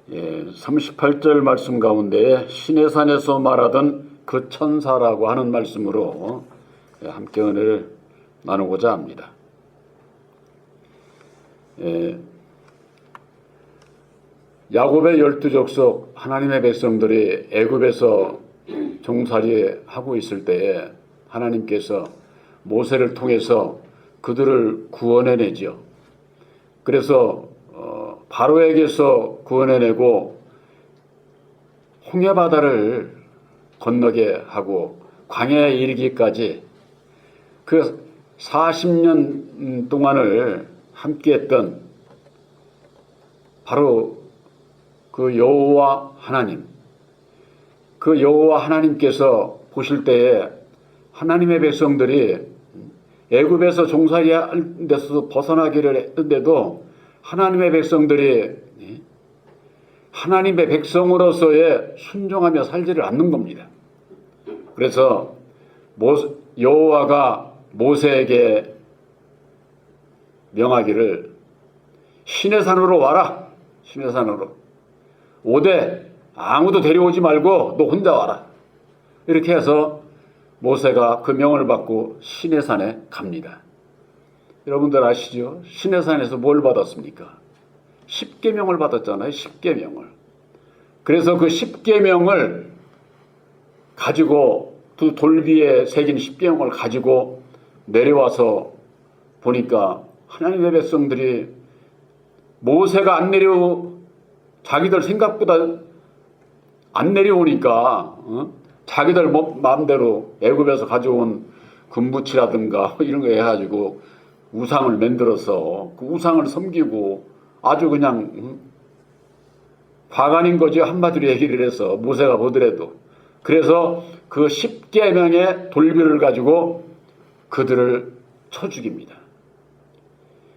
38절 말씀 가운데 시내산에서 말하던 그 천사라고 하는 말씀으로 함께 은혜를 나누고자 합니다. 야곱의 12족속 하나님의 백성들이 애굽에서 종살이하고 있을 때에 하나님께서 모세를 통해서 그들을 구원해내죠. 그래서 바로에게서 구원해내고 홍해바다를 건너게 하고 광야에 이르기까지 그 40년 동안을 함께했던 바로 그 여호와 하나님, 그 여호와 하나님께서 보실 때에 하나님의 백성들이 애굽에서 종살이할 데서 벗어나기를 했는데도 하나님의 백성들이 하나님의 백성으로서의 순종하며 살지를 않는 겁니다. 그래서 여호와가 모세에게 명하기를 시내산으로 와라. 시내산으로 오되 아무도 데려오지 말고 너 혼자 와라. 이렇게 해서 모세가 그 명을 받고 시내산에 갑니다. 여러분들 아시죠? 시내산에서 뭘 받았습니까? 10계명을 받았잖아요. 10계명을. 그래서 그 10계명을 가지고 두 돌비에 새긴 10계명을 가지고 내려와서 보니까 하나님의 백성들이 모세가 자기들 생각보다 안 내려오니까 자기들 마음대로 애굽에서 가져온 금붙이라든가 이런 거 해가지고 우상을 만들어서 그 우상을 섬기고 아주 그냥 과간인 거죠. 한마디로 얘기를 해서 모세가 보더라도. 그래서 그 10계명의 돌비를 가지고 그들을 쳐 죽입니다.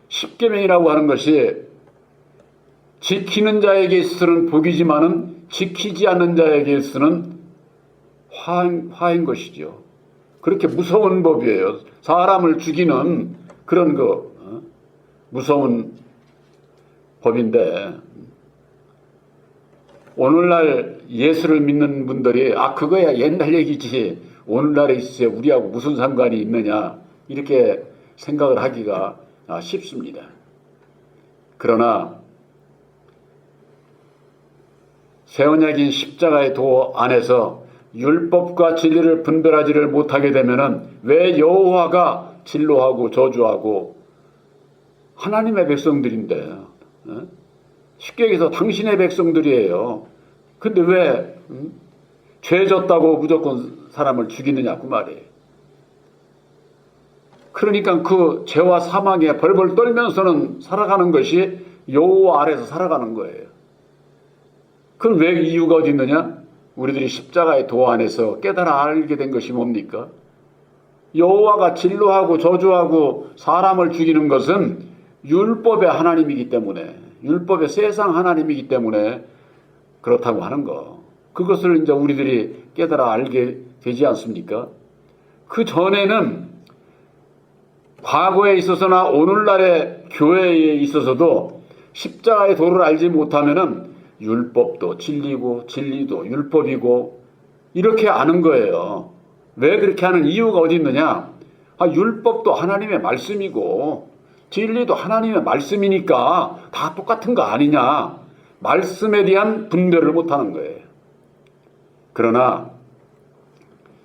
10계명이라고 하는 것이 지키는 자에게 있어서는 복이지만은 지키지 않는 자에게 있어서는 화인 것이죠. 그렇게 무서운 법이에요. 사람을 죽이는 그런 무서운 법인데 오늘날 예수를 믿는 분들이 그거야 옛날 얘기지 오늘날에 있어야 우리하고 무슨 상관이 있느냐 이렇게 생각을 하기가 쉽습니다. 그러나 새 언약인 십자가의 도 안에서 율법과 진리를 분별하지를 못하게 되면은 왜 여호와가 진노하고 저주하고 하나님의 백성들인데 쉽게 얘기해서 당신의 백성들이에요. 근데 왜 죄 졌다고 무조건 사람을 죽이느냐고 말이에요. 그러니까 그 죄와 사망에 벌벌 떨면서는 살아가는 것이 여호와 아래서 살아가는 거예요. 그럼 왜 이유가 어디 있느냐? 우리들이 십자가의 도 안에서 깨달아 알게 된 것이 뭡니까? 여호와가 진노하고 저주하고 사람을 죽이는 것은 율법의 하나님이기 때문에 율법의 세상 하나님이기 때문에 그렇다고 하는 거. 그것을 이제 우리들이 깨달아 알게 되지 않습니까? 그 전에는 과거에 있어서나 오늘날의 교회에 있어서도 십자가의 도를 알지 못하면은 율법도 진리고 진리도 율법이고 이렇게 아는 거예요. 왜 그렇게 하는 이유가 어디 있느냐? 율법도 하나님의 말씀이고 진리도 하나님의 말씀이니까 다 똑같은 거 아니냐? 말씀에 대한 분별을 못하는 거예요. 그러나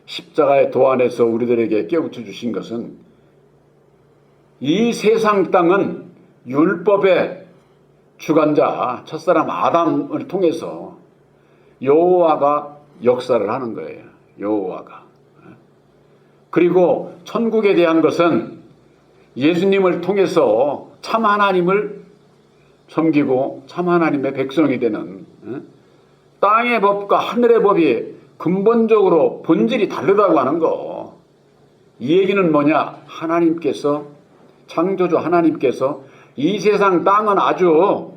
십자가의 도 안에서 우리들에게 깨우쳐 주신 것은 이 세상 땅은 율법의 주관자 첫사람 아담을 통해서 여호와가 역사를 하는 거예요. 여호와가. 그리고 천국에 대한 것은 예수님을 통해서 참 하나님을 섬기고 참 하나님의 백성이 되는 땅의 법과 하늘의 법이 근본적으로 본질이 다르다고 하는 거. 이 얘기는 뭐냐? 하나님께서 창조주 하나님께서 이 세상 땅은 아주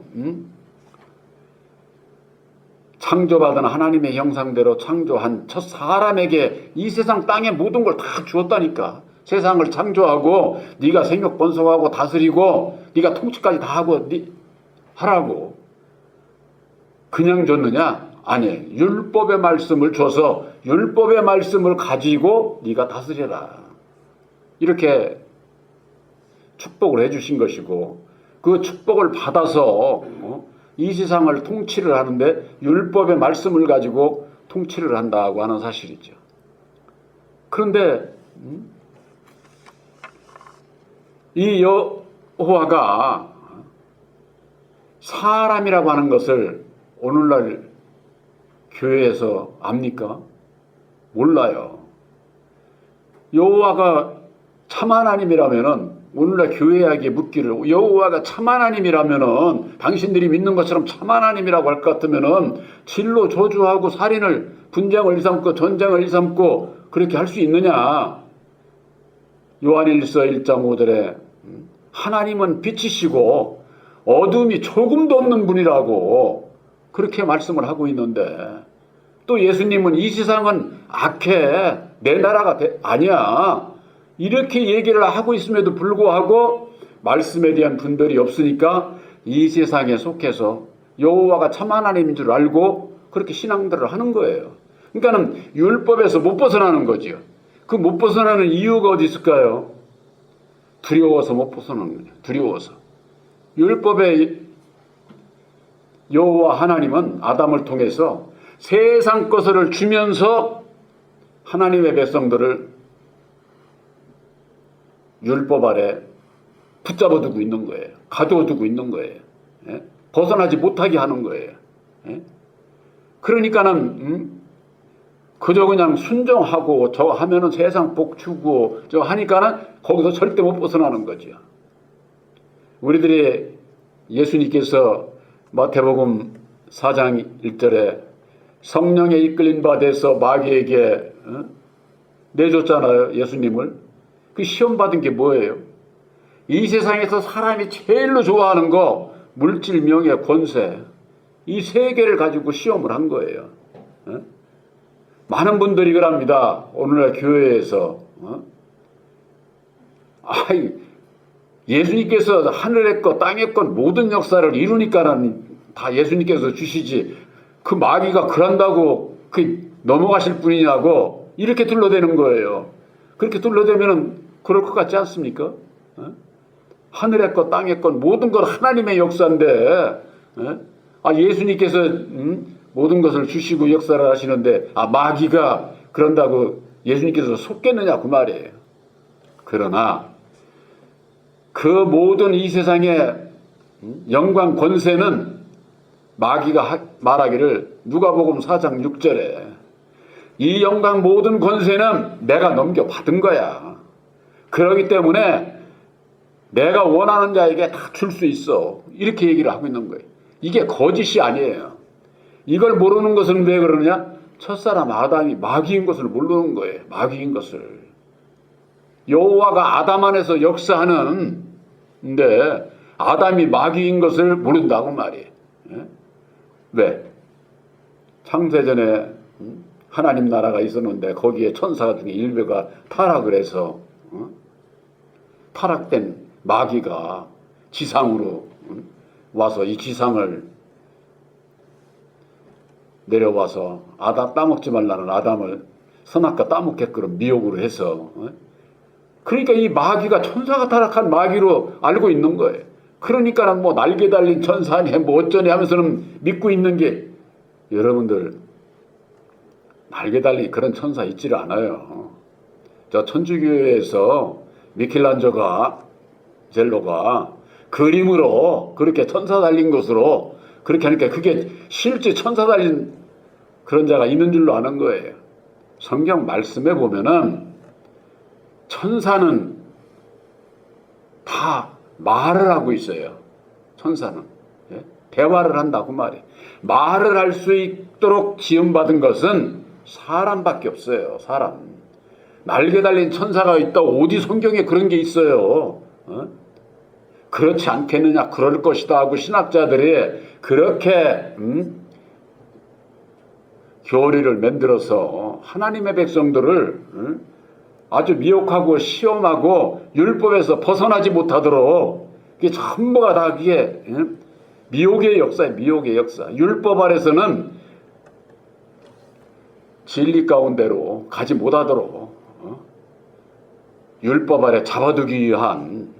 창조받은 하나님의 형상대로 창조한 첫 사람에게 이 세상 땅의 모든 걸 다 주었다니까. 세상을 창조하고 네가 생육 번성하고 다스리고 네가 통치까지 다 하고 하라고. 그냥 줬느냐? 아니, 율법의 말씀을 줘서 율법의 말씀을 가지고 네가 다스려라. 이렇게 축복을 해주신 것이고, 그 축복을 받아서 이 세상을 통치를 하는데 율법의 말씀을 가지고 통치를 한다고 하는 사실이죠. 그런데 이 여호와가 사람이라고 하는 것을 오늘날 교회에서 압니까? 몰라요. 여호와가 참 하나님이라면은 오늘날 교회에게 묻기를, 여호와가 참 하나님이라면은 당신들이 믿는 것처럼 참 하나님이라고 할 것 같으면은 진로 저주하고 살인을, 분쟁을 일삼고 전쟁을 일삼고 그렇게 할 수 있느냐? 요한일서 1장 5절에 하나님은 빛이시고 어둠이 조금도 없는 분이라고 그렇게 말씀을 하고 있는데, 또 예수님은 이 세상은 악해, 내 나라가 아니야, 이렇게 얘기를 하고 있음에도 불구하고 말씀에 대한 분별이 없으니까 이 세상에 속해서 여호와가 참 하나님인 줄 알고 그렇게 신앙들을 하는 거예요. 그러니까는 율법에서 못 벗어나는 거지요. 그 못 벗어나는 이유가 어디 있을까요? 두려워서 못 벗어나는 거예요. 두려워서. 율법의 여호와 하나님은 아담을 통해서 세상 것을 주면서 하나님의 백성들을 율법 아래 붙잡아 두고 있는 거예요. 가두어 두고 있는 거예요. 예? 벗어나지 못하게 하는 거예요. 예? 그러니까는 그저 그냥 순종하고 저 하면은 세상 복 주고 저 하니까는 거기서 절대 못 벗어나는 거죠. 우리들이 예수님께서 마태복음 4장 1절에 성령에 이끌린 바 돼서 마귀에게 내줬잖아요. 예수님을. 그 시험 받은 게 뭐예요? 이 세상에서 사람이 제일로 좋아하는 거, 물질, 명예, 권세, 이 세 개를 가지고 시험을 한 거예요. 많은 분들이 그럽니다. 오늘날 교회에서 예수님께서 하늘의 것 땅의 것 모든 역사를 이루니까는 다 예수님께서 주시지, 그 마귀가 그런다고 넘어가실 분이냐고 이렇게 둘러대는 거예요. 그렇게 둘러대면은 그럴 것 같지 않습니까? 하늘의 것 땅의 것 모든 건 하나님의 역사인데, 예수님께서 모든 것을 주시고 역사를 하시는데 마귀가 그런다고 예수님께서 속겠느냐 그 말이에요. 그러나 그 모든 이 세상의 영광 권세는 마귀가 말하기를 누가복음 4장 6절에 이 영광 모든 권세는 내가 넘겨받은 거야. 그렇기 때문에 내가 원하는 자에게 다 줄 수 있어. 이렇게 얘기를 하고 있는 거예요. 이게 거짓이 아니에요. 이걸 모르는 것은 왜 그러느냐? 첫사람 아담이 마귀인 것을 모르는 거예요. 마귀인 것을. 여호와가 아담 안에서 역사하는데 아담이 마귀인 것을 모른다고 말이에요. 왜? 창세전에 하나님 나라가 있었는데 거기에 천사 중에 일부가 타락을 해서 타락된 마귀가 지상으로 와서 이 지상을 내려와서 아담 따먹지 말라는 아담을 선악과 따먹게끔 미혹으로 해서, 그러니까 이 마귀가 천사가 타락한 마귀로 알고 있는 거예요. 그러니까는 뭐 날개 달린 천사니 뭐 어쩌니 하면서는 믿고 있는 게, 여러분들 날개 달린 그런 천사 있지를 않아요. 저 천주교회에서 미켈란젤로가 그림으로 그렇게 천사 달린 것으로 그렇게 하니까 그게 실제 천사 달린 그런 자가 있는 줄로 아는 거예요. 성경 말씀에 보면은 천사는 다 말을 하고 있어요. 천사는. 대화를 한다고 말이에요. 말을 할 수 있도록 지음받은 것은 사람밖에 없어요. 사람. 날개 달린 천사가 있다. 어디 성경에 그런 게 있어요. 그렇지 않겠느냐, 그럴 것이다 하고 신학자들이 그렇게 교리를 만들어서 하나님의 백성들을 아주 미혹하고 시험하고 율법에서 벗어나지 못하도록 이게 전부가 다 그게 미혹의 역사예요. 미혹의 역사. 율법 아래서는 진리 가운데로 가지 못하도록 율법 아래 잡아두기 위한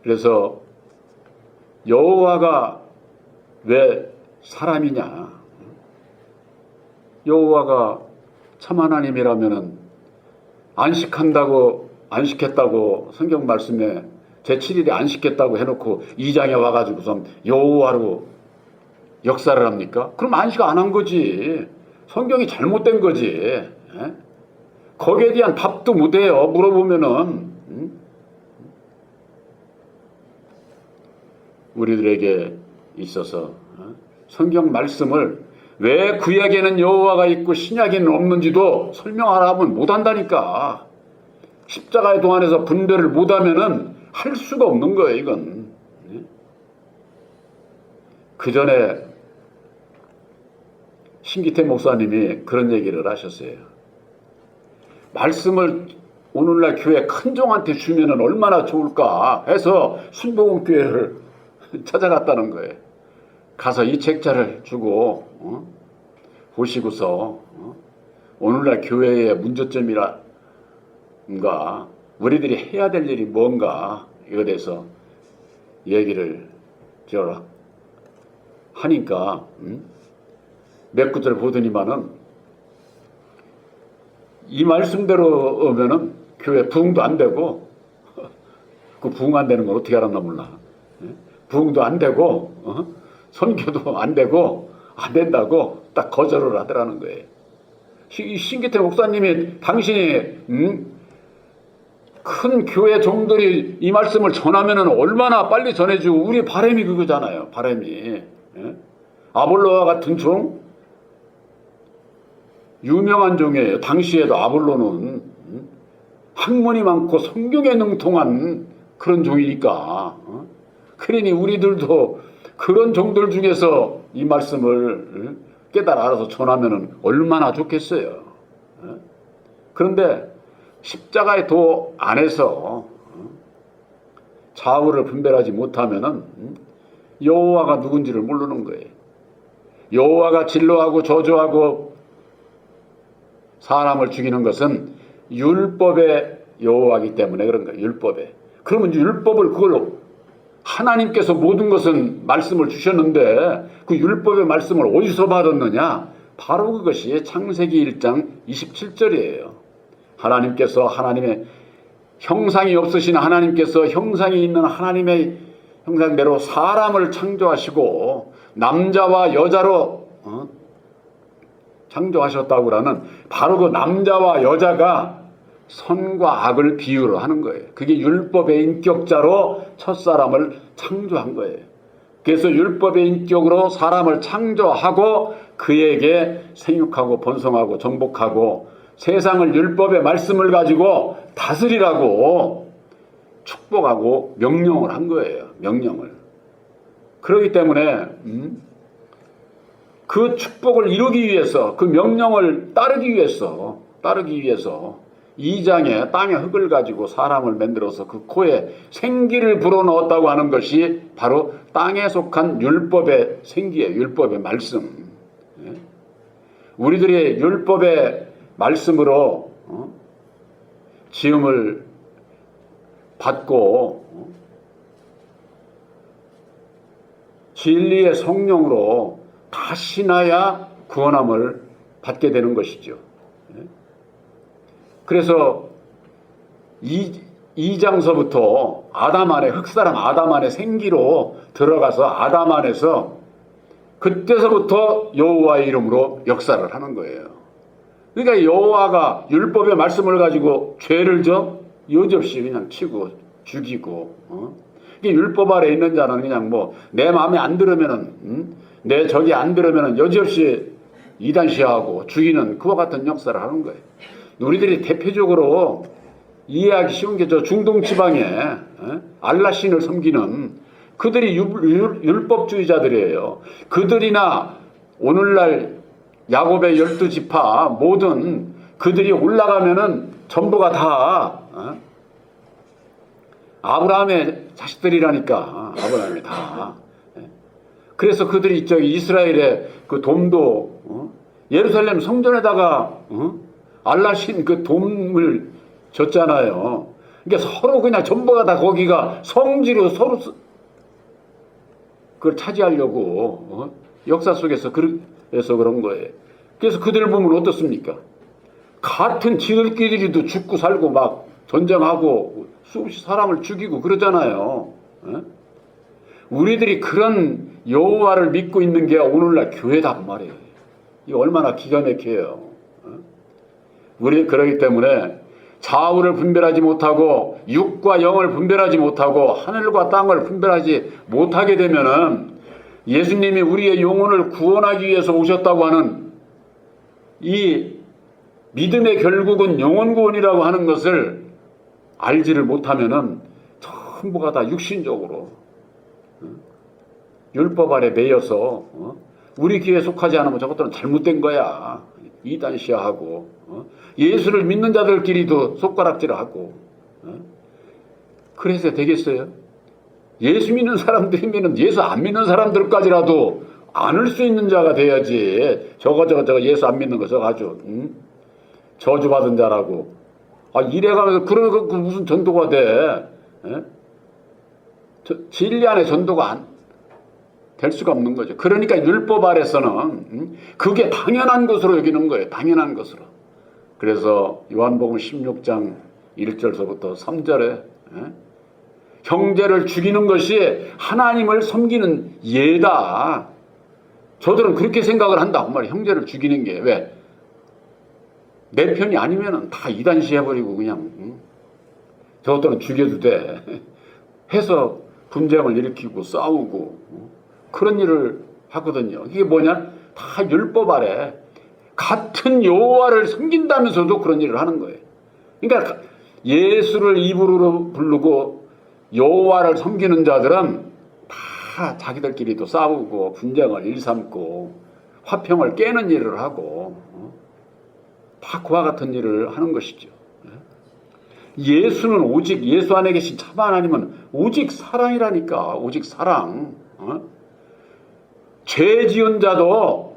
그래서 여호와가 왜 사람이냐? 여호와가 참 하나님이라면은 안식했다고 성경 말씀에 제7일에 안식했다고 해놓고 2장에 와가지고서 여호와로 역사를 합니까? 그럼 안식 안 한 거지. 성경이 잘못된 거지. 에? 거기에 대한 답도 못해요. 물어보면은. 우리들에게 있어서 성경 말씀을 왜 구약에는 여호와가 있고 신약에는 없는지도 설명하라면 못한다니까. 십자가의 동안에서 분별을 못하면은 할 수가 없는 거예요. 이건. 그 전에 신기태 목사님이 그런 얘기를 하셨어요. 말씀을 오늘날 교회 큰 종한테 주면은 얼마나 좋을까 해서 순복음교회를 찾아갔다는 거예요. 가서 이 책자를 주고 보시고서 오늘날 교회의 문제점이라 뭔가 우리들이 해야 될 일이 뭔가 이거에 대해서 얘기를 저라 하니까 몇 구절 보더니만은 이 말씀대로 오면은 교회 부흥도 안 되고 그 부흥 안 되는 걸 어떻게 알았나 몰라. 부흥도 안 되고 선교도 안 되고 안 된다고 딱 거절을 하더라는 거예요. 신기태 목사님이 당신이 큰 교회 종들이 이 말씀을 전하면은 얼마나 빨리 전해주고 우리 바람이 그거잖아요. 바람이 아볼로와 같은 종 유명한 종이에요. 당시에도 아볼로는 학문이 많고 성경에 능통한 그런 종이니까 그러니 우리들도 그런 종들 중에서 이 말씀을 깨달아 알아서 전하면은 얼마나 좋겠어요. 그런데 십자가의 도 안에서 좌우를 분별하지 못하면은 여호와가 누군지를 모르는 거예요. 여호와가 진노하고 저주하고 사람을 죽이는 것은 율법의 여호와이기 때문에 그런 거예요. 율법에. 그러면 율법을 그걸로 하나님께서 모든 것은 말씀을 주셨는데 그 율법의 말씀을 어디서 받았느냐? 바로 그것이 창세기 1장 27절이에요. 하나님께서 하나님의 형상이 없으신 하나님께서 형상이 있는 하나님의 형상대로 사람을 창조하시고 남자와 여자로 창조하셨다고 하는 바로 그 남자와 여자가 선과 악을 비유로 하는 거예요. 그게 율법의 인격자로 첫사람을 창조한 거예요. 그래서 율법의 인격으로 사람을 창조하고 그에게 생육하고 번성하고 정복하고 세상을 율법의 말씀을 가지고 다스리라고 축복하고 명령을 한 거예요. 명령을. 그렇기 때문에 그 축복을 이루기 위해서 그 명령을 따르기 위해서 2장에 땅의 흙을 가지고 사람을 만들어서 그 코에 생기를 불어넣었다고 하는 것이 바로 땅에 속한 율법의 생기예요. 율법의 말씀. 우리들이 율법의 말씀으로 지음을 받고 진리의 성령으로 다시 나야 구원함을 받게 되는 것이죠. 그래서 2장서부터 아담 안에 흙사람 아담 안에 생기로 들어가서 아담 안에서 그때서부터 여호와의 이름으로 역사를 하는 거예요. 그러니까 여호와가 율법의 말씀을 가지고 죄를 여지없이 그냥 치고 죽이고 이게 율법 아래 있는 자는 그냥 뭐 내 마음에 안 들으면은 내 적이 안 들으면은 여지없이 이단시하고 죽이는 그와 같은 역사를 하는 거예요. 우리들이 대표적으로 이해하기 쉬운 게 저 중동 지방에 알라신을 섬기는 그들이 율법주의자들이에요. 그들이나 오늘날 야곱의 12지파 모든 그들이 올라가면은 전부가 다 아브라함의 자식들이라니까. 아브라함이 다. 그래서 그들이 저기 이스라엘의 그 돔도 예루살렘 성전에다가 알라신 그 돔을 줬잖아요. 그러니까 서로 그냥 전부가 다 거기가 성지로 서로 그걸 차지하려고 역사 속에서 그래서 그런 거예요. 그래서 그들 보면 어떻습니까? 같은 지들끼리도 죽고 살고 막 전쟁하고 수없이 사람을 죽이고 그러잖아요. 우리들이 그런 여호와를 믿고 있는 게 오늘날 교회다 그 말이에요. 이게 얼마나 기가 막혀요. 우리 그러기 때문에 좌우를 분별하지 못하고 육과 영을 분별하지 못하고 하늘과 땅을 분별하지 못하게 되면은 예수님이 우리의 영혼을 구원하기 위해서 오셨다고 하는 이 믿음의 결국은 영혼 구원이라고 하는 것을 알지를 못하면은 전부가 다 육신적으로 율법 아래 매여서 우리 귀에 속하지 않으면 저것들은 잘못된 거야. 이단시하고 예수를 믿는 자들끼리도 손가락질을 하고 그래서 되겠어요? 예수 믿는 사람들이면 예수 안 믿는 사람들까지라도 안을 수 있는 자가 돼야지. 저거 예수 안 믿는 거 저거 아주 저주받은 자라고 이래가면서 그런 거 무슨 전도가 돼? 진리 안에 전도가 될 수가 없는 거죠. 그러니까 율법 아래서는 그게 당연한 것으로 여기는 거예요. 당연한 것으로. 그래서 요한복음 16장 1절서부터 3절에 형제를 죽이는 것이 하나님을 섬기는 예다. 저들은 그렇게 생각을 한다. 그 말이에요. 형제를 죽이는 게. 왜? 내 편이 아니면은 다 이단시 해버리고 그냥 저것들은 죽여도 돼. 해서 분쟁을 일으키고 싸우고 그런 일을 하거든요. 이게 뭐냐? 다 율법 아래 같은 여호와를 섬긴다면서도 그런 일을 하는 거예요. 그러니까 예수를 입으로 부르고 여호와를 섬기는 자들은 다 자기들끼리도 싸우고 분쟁을 일삼고 화평을 깨는 일을 하고 다 그와 같은 일을 하는 것이죠. 예수는 오직 예수 안에 계신 참 하나님은 오직 사랑이라니까. 오직 사랑. 죄 지은 자도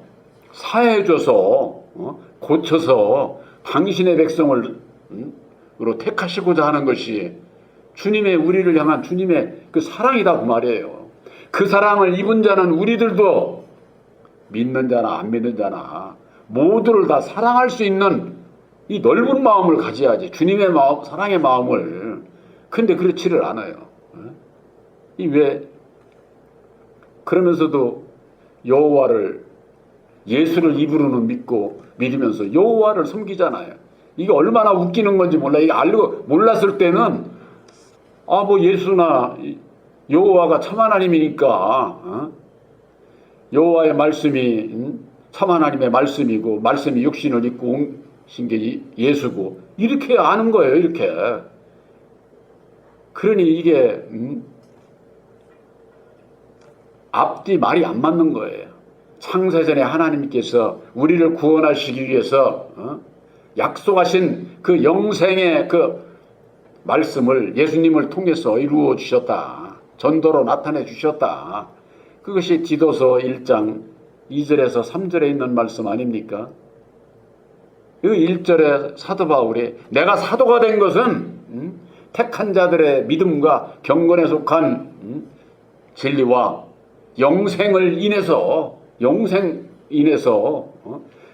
사해줘서 고쳐서 당신의 백성을 택하시고자 하는 것이 주님의 우리를 향한 주님의 그 사랑이다 그 말이에요. 그 사랑을 입은 자는 우리들도 믿는 자나 안 믿는 자나 모두를 다 사랑할 수 있는 이 넓은 마음을 가져야지. 주님의 마음, 사랑의 마음을. 근데 그렇지를 않아요. 왜 그러면서도 여호와를 예수를 입으로는 믿고 믿으면서 여호와를 섬기잖아요. 이게 얼마나 웃기는 건지 몰라. 이게 알고 몰랐을 때는 뭐 예수나 여호와가 참 하나님이니까 여호와의 말씀이 참 하나님의 말씀이고 말씀이 육신을 입고 오신 게 예수고 이렇게 아는 거예요. 이렇게. 그러니 이게 앞뒤 말이 안 맞는 거예요. 창세전에 하나님께서 우리를 구원하시기 위해서 약속하신 그 영생의 그 말씀을 예수님을 통해서 이루어 주셨다. 전도로 나타내 주셨다. 그것이 디도서 1장 2절에서 3절에 있는 말씀 아닙니까? 그 1절에 사도 바울이 내가 사도가 된 것은 택한 자들의 믿음과 경건에 속한 진리와 영생 인해서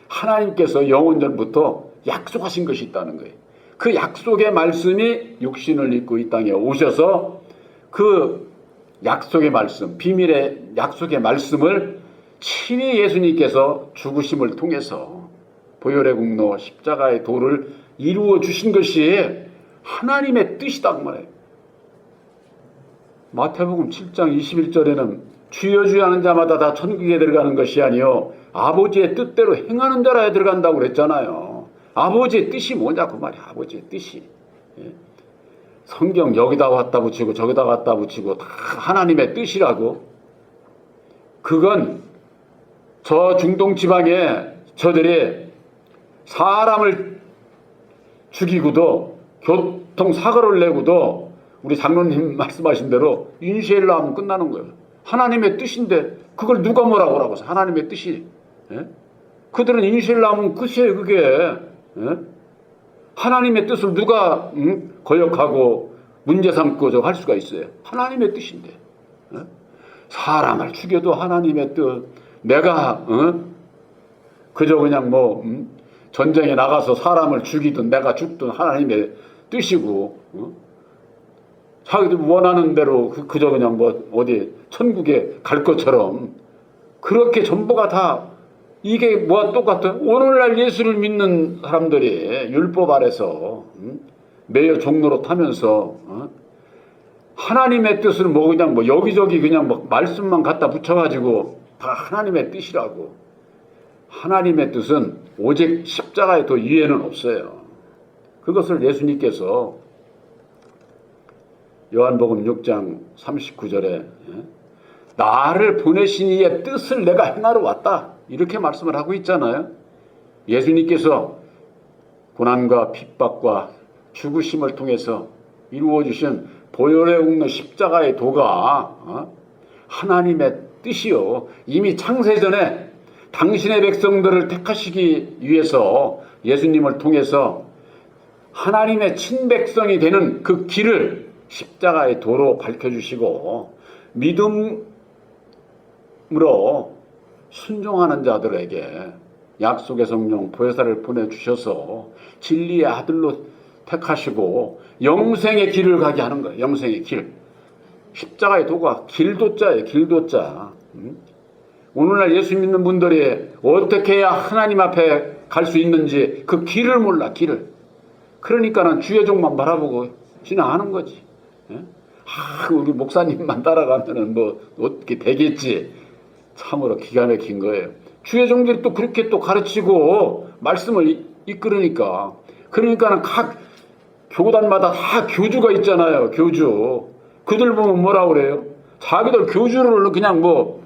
하나님께서 영원전부터 약속하신 것이 있다는 거예요. 그 약속의 말씀이 육신을 입고 이 땅에 오셔서 그 약속의 말씀, 비밀의 약속의 말씀을 친히 예수님께서 죽으심을 통해서 보혈의 공로 십자가의 도를 이루어 주신 것이 하나님의 뜻이다 그 말이에요. 마태복음 7장 21절에는 주여 주여 하는 자마다 다 천국에 들어가는 것이 아니요 아버지의 뜻대로 행하는 자라야 들어간다고 그랬잖아요. 아버지의 뜻이 뭐냐고 말이야. 아버지의 뜻이. 성경 여기다 왔다 붙이고 저기다 갖다 붙이고 다 하나님의 뜻이라고. 그건 저 중동 지방에 저들이 사람을 죽이고도 교통사고를 내고도 우리 장로님 말씀하신 대로 인시엘라 하면 끝나는 거예요. 하나님의 뜻인데 그걸 누가 뭐라고 하라고 해서 하나님의 뜻이. 예? 그들은 인시엘라 하면 끝이에요 그게. 예? 하나님의 뜻을 누가 거역하고 문제 삼고 저 할 수가 있어요. 하나님의 뜻인데. 예? 사람을 죽여도 하나님의 뜻. 내가 그저 그냥 뭐 전쟁에 나가서 사람을 죽이든 내가 죽든 하나님의 뜻이고 자기들 원하는 대로 그저 그냥 뭐 어디 천국에 갈 것처럼 그렇게 전부가 다 이게 뭐와 똑같아? 오늘날 예수를 믿는 사람들이 율법 아래서 매여 종로로 타면서 하나님의 뜻을 뭐 그냥 뭐 여기저기 그냥 뭐 말씀만 갖다 붙여가지고 다 하나님의 뜻이라고. 하나님의 뜻은 오직 십자가에 더 이해는 없어요. 그것을 예수님께서 요한복음 6장 39절에 나를 보내신 이의 뜻을 내가 행하러 왔다 이렇게 말씀을 하고 있잖아요. 예수님께서 고난과 핍박과 죽으심을 통해서 이루어주신 보혈에 굽는 십자가의 도가 하나님의 뜻이요. 이미 창세전에 당신의 백성들을 택하시기 위해서 예수님을 통해서 하나님의 친백성이 되는 그 길을 십자가의 도로 밝혀주시고 믿음으로 순종하는 자들에게 약속의 성령 보혜사를 보내주셔서 진리의 아들로 택하시고 영생의 길을 가게 하는 거예요. 영생의 길. 십자가의 도가 길도자예요. 길도자. 오늘날 예수 믿는 분들이 어떻게 해야 하나님 앞에 갈 수 있는지 그 길을 몰라. 길을. 그러니까는 주의 종만 바라보고 지나가는 거지. 우리 목사님만 따라가면은 뭐 어떻게 되겠지. 참으로 기가 막힌 거예요. 주의 종들이 또 그렇게 또 가르치고 말씀을 이끌으니까. 그러니까는 각 교단마다 다 교주가 있잖아요. 교주. 그들 보면 뭐라 그래요? 자기들 교주를 그냥 뭐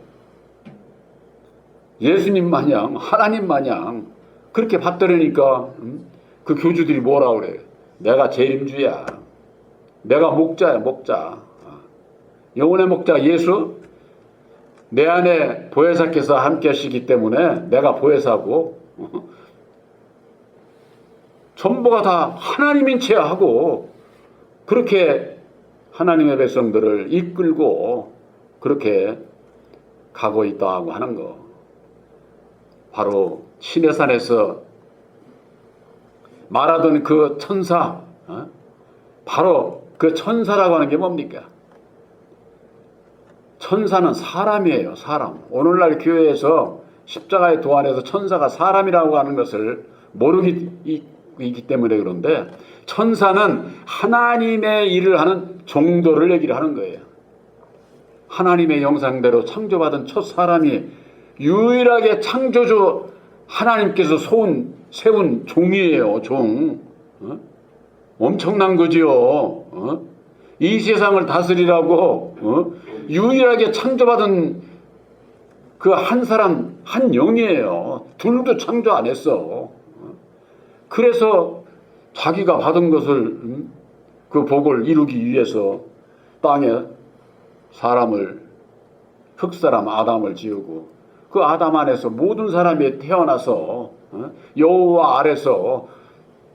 예수님 마냥 하나님 마냥 그렇게 받들으니까 그 교주들이 뭐라 그래요? 내가 재림주야. 내가 목자야 목자. 영혼의 목자 예수. 내 안에 보혜사께서 함께 하시기 때문에 내가 보혜사고 전부가 다 하나님인 채 하고 그렇게 하나님의 백성들을 이끌고 그렇게 가고 있다고 하는 거. 바로 시내산에서 말하던 그 천사, 바로 그 천사라고 하는 게 뭡니까? 천사는 사람이에요. 사람. 오늘날 교회에서 십자가의 도 안에서 천사가 사람이라고 하는 것을 모르기 때문에 그런데 천사는 하나님의 일을 하는 종도를 얘기를 하는 거예요. 하나님의 영상대로 창조받은 첫 사람이 유일하게 창조주 하나님께서 세운 종이에요. 종. 엄청난 거지요. 이 세상을 다스리라고 유일하게 창조받은 그 한 사람 한 영이에요. 둘도 창조 안 했어. 그래서 자기가 받은 것을 그 복을 이루기 위해서 땅에 사람을 흙사람 아담을 지우고 그 아담 안에서 모든 사람이 태어나서 여호와 아래서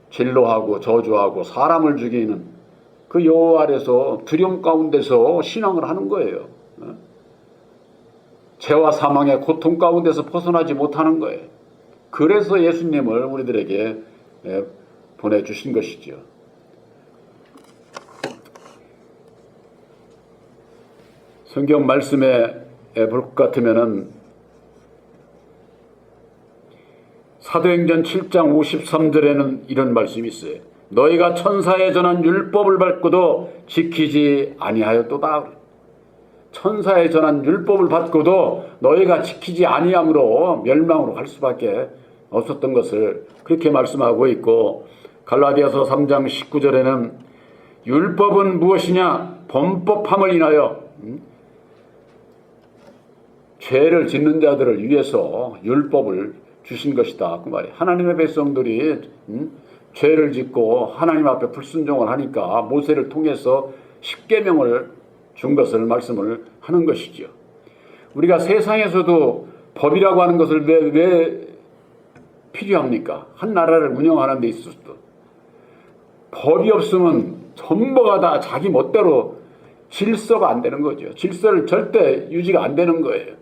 진노하고 저주하고 사람을 죽이는 그 여호와 아래서 두려움 가운데서 신앙을 하는 거예요. 죄와 사망의 고통 가운데서 벗어나지 못하는 거예요. 그래서 예수님을 우리들에게 보내주신 것이죠. 성경 말씀에 볼 것 같으면은 사도행전 7장 53절에는 이런 말씀이 있어요. 너희가 천사에 전한 율법을 밟고도 지키지 아니하였도다. 천사에 전한 율법을 받고도 너희가 지키지 아니함으로 멸망으로 갈 수밖에 없었던 것을 그렇게 말씀하고 있고, 갈라디아서 3장 19절에는 율법은 무엇이냐? 범법함을 인하여 죄를 짓는 자들을 위해서 율법을 주신 것이다. 그 말이에요. 하나님의 백성들이 죄를 짓고 하나님 앞에 불순종을 하니까 모세를 통해서 십계명을 준 것을 말씀을 하는 것이죠. 우리가 세상에서도 법이라고 하는 것을 왜 필요합니까? 한 나라를 운영하는 데 있어서도 법이 없으면 전부가 다 자기 멋대로 질서가 안 되는 거죠. 질서를 절대 유지가 안 되는 거예요.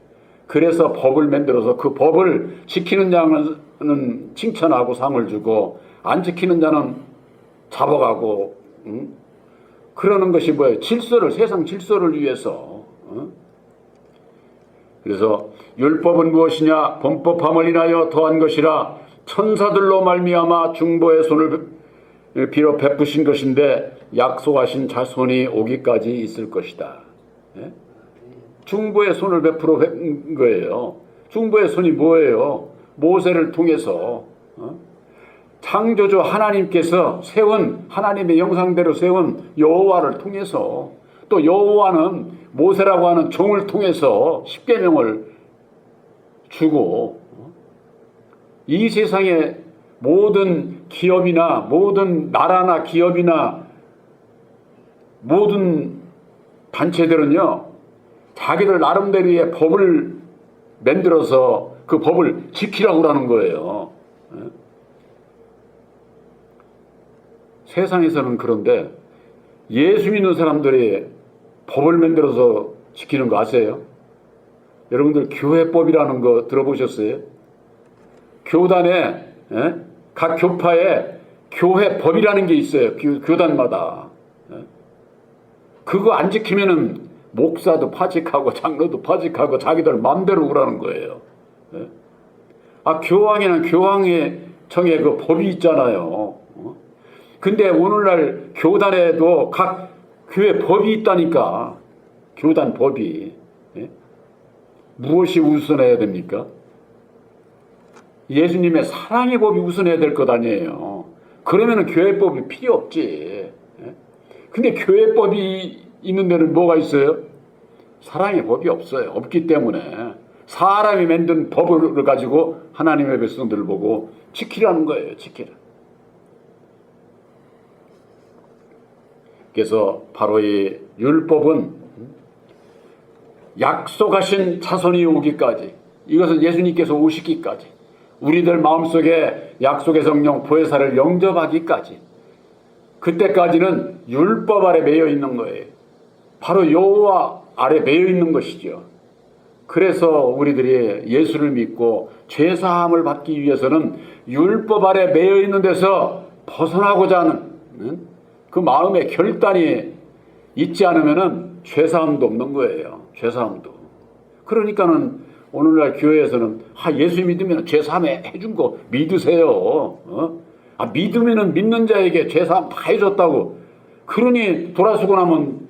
그래서 법을 만들어서 그 법을 지키는 자는 칭찬하고 상을 주고 안 지키는 자는 잡아가고 그러는 것이 뭐예요? 질서를, 세상 질서를 위해서. 그래서 율법은 무엇이냐? 범법함을 인하여 더한 것이라 천사들로 말미암아 중보의 손을 빌어 베푸신 것인데 약속하신 자손이 오기까지 있을 것이다. 예? 중보의 손을 베풀어 온 거예요. 중보의 손이 뭐예요? 모세를 통해서 창조주 하나님께서 세운, 하나님의 형상대로 세운 여호와를 통해서, 또 여호와는 모세라고 하는 종을 통해서 십계명을 주고, 이 세상의 모든 기업이나 모든 나라나 기업이나 모든 단체들은요, 자기들 나름대로의 법을 만들어서 그 법을 지키라고 하는 거예요. 세상에서는 그런데 예수 믿는 사람들이 법을 만들어서 지키는 거 아세요? 여러분들 교회법이라는 거 들어보셨어요? 교단에, 각 교파에 교회법이라는 게 있어요. 교단마다. 그거 안 지키면은 목사도 파직하고 장로도 파직하고 자기들 마음대로 그러는 거예요. 교황에는 교황의 청에 그 법이 있잖아요. 근데 오늘날 교단에도 각 교회 법이 있다니까. 교단 법이. 무엇이 우선해야 됩니까? 예수님의 사랑의 법이 우선해야 될 것 아니에요. 그러면은 교회법이 필요 없지. 근데 교회법이 있는 데는 뭐가 있어요? 사랑의 법이 없어요. 없기 때문에 사람이 만든 법을 가지고 하나님의 백성들을 보고 지키라는 거예요. 지키라. 그래서 바로 이 율법은 약속하신 자손이 오기까지, 이것은 예수님께서 오시기까지, 우리들 마음속에 약속의 성령 보혜사를 영접하기까지, 그때까지는 율법 아래 매여 있는 거예요. 바로 여호와 아래 매여 있는 것이죠. 그래서 우리들이 예수를 믿고 죄사함을 받기 위해서는 율법 아래 매여 있는 데서 벗어나고자 하는 그 마음의 결단이 있지 않으면은 죄사함도 없는 거예요. 죄사함도. 그러니까는 오늘날 교회에서는 예수 믿으면 죄사함 해준 거 믿으세요. 믿으면은 믿는 자에게 죄사함 다 해줬다고. 그러니 돌아서고 나면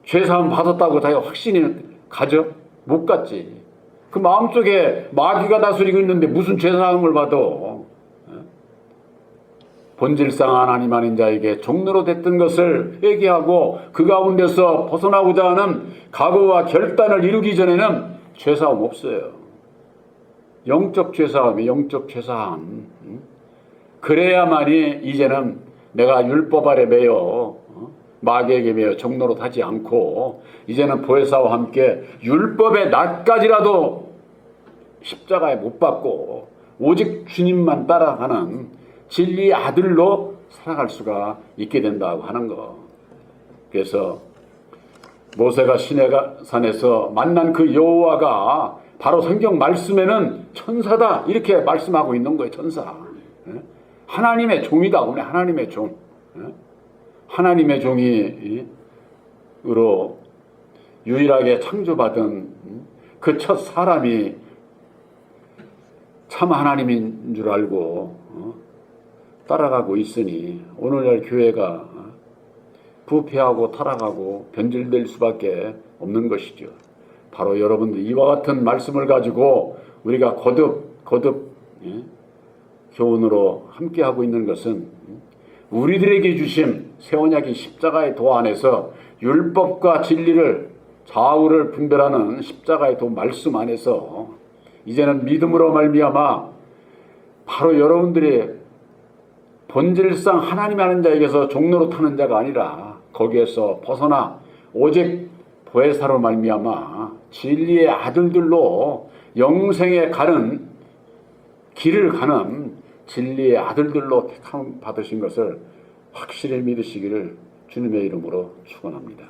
죄사함 받았다고 다 확신이 가죠? 못 갔지. 그 마음속에 마귀가 다스리고 있는데 무슨 죄사함을 받아? 본질상 하나님 아닌 자에게 종로로 됐던 것을 회개하고 그 가운데서 벗어나고자 하는 각오와 결단을 이루기 전에는 죄사함 없어요. 영적 죄사함이 영적 죄사함. 그래야만이 이제는 내가 율법 아래 매여 마귀에게 매여 종로로 타지 않고 이제는 보혜사와 함께 율법의 낮까지라도 십자가에 못 박고 오직 주님만 따라가는 진리의 아들로 살아갈 수가 있게 된다고 하는 거. 그래서 모세가 시내산에서 만난 그 여호와가 바로 성경 말씀에는 천사다 이렇게 말씀하고 있는 거예요. 천사. 하나님의 종이다. 오늘 하나님의 종. 하나님의 종이로 유일하게 창조받은 그 첫 사람이 참 하나님인 줄 알고 따라가고 있으니 오늘날 교회가 부패하고 타락하고 변질될 수밖에 없는 것이죠. 바로 여러분들 이와 같은 말씀을 가지고 우리가 거듭 교훈으로 함께하고 있는 것은 우리들에게 주신 새 언약의 십자가의 도 안에서 율법과 진리를 좌우를 분별하는 십자가의 도 말씀 안에서 이제는 믿음으로 말미암아 바로 여러분들이 본질상 하나님 아는 자에게서 종로로 타는 자가 아니라 거기에서 벗어나 오직 보혜사로 말미암아 진리의 아들들로 영생에 가는 길을 가는 진리의 아들들로 택함 받으신 것을 확실히 믿으시기를 주님의 이름으로 축원합니다.